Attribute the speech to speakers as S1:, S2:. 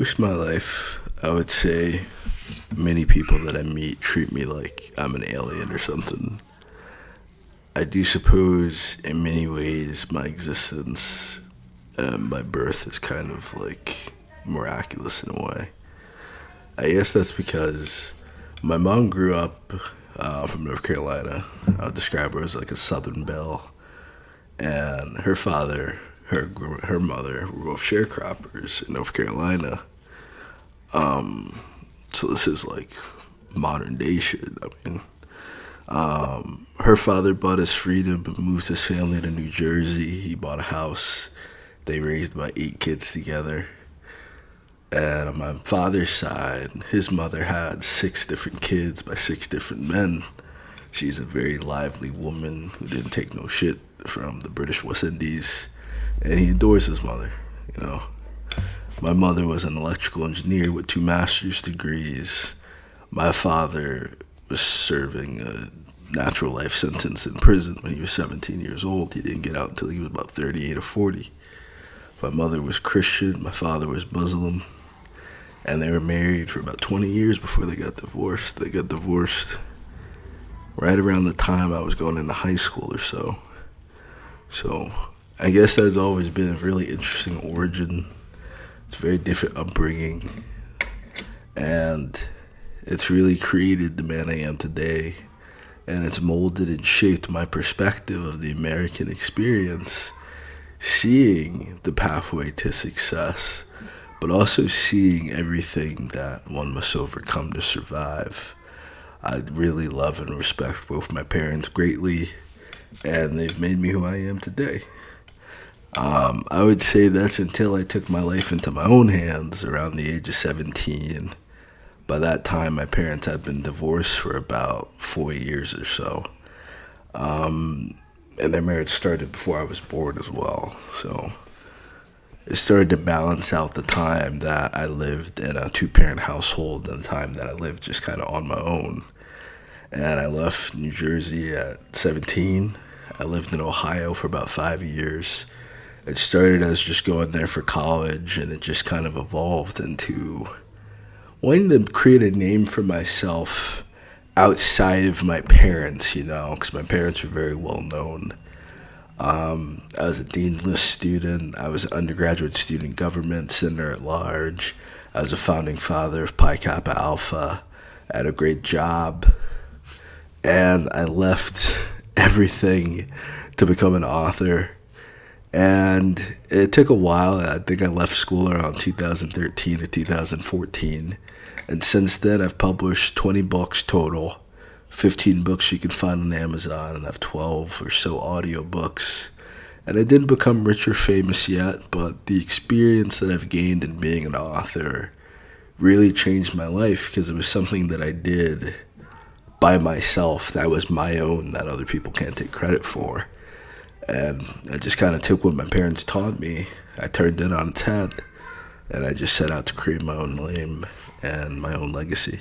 S1: Most of my life, I would say many people that I meet treat me like I'm an alien or something. I do suppose, in many ways, my existence and my birth is kind of like miraculous in a way. I guess that's because my mom grew up from North Carolina. I would describe her as like a Southern belle, and her father, her mother were both sharecroppers in North Carolina. So this is like modern day shit. I mean, her father bought his freedom and moved his family to New Jersey. He bought a house. They raised about 8 kids together. And on my father's side, his mother had 6 different kids by 6 different men. She's a very lively woman who didn't take no shit from the British West Indies. And he adores his mother, you know. My mother was an electrical engineer with 2 master's degrees. My father was serving a natural life sentence in prison when he was 17 years old. He didn't get out until he was about 38 or 40. My mother was Christian, my father was Muslim, and they were married for about 20 years before they got divorced. They got divorced right around the time I was going into high school or so. So I guess that's always been a really interesting origin. It's a very different upbringing, and it's really created the man I am today, and it's molded and shaped my perspective of the American experience, seeing the pathway to success, but also seeing everything that one must overcome to survive. I really love and respect both my parents greatly, and they've made me who I am today. I would say that's until I took my life into my own hands around the age of 17. By that time, my parents had been divorced for about 4 years or so. And their marriage started before I was born as well. So it started to balance out the time that I lived in a two-parent household and the time that I lived just kind of on my own. And I left New Jersey at 17. I lived in Ohio for about 5 years. It started as just going there for college, and it just kind of evolved into wanting to create a name for myself outside of my parents, you know, because my parents were very well known. I was a Dean List student. I was an undergraduate student government, senator at large. I was a founding father of Pi Kappa Alpha. I had a great job. And I left everything to become an author. And it took a while. I think I left school around 2013 or 2014. And since then, I've published 20 books total, 15 books you can find on Amazon, and I have 12 or so audiobooks. And I didn't become rich or famous yet, but the experience that I've gained in being an author really changed my life because it was something that I did by myself that was my own, that other people can't take credit for. And I just kind of took what my parents taught me, I turned it on its head, and I just set out to create my own name and my own legacy.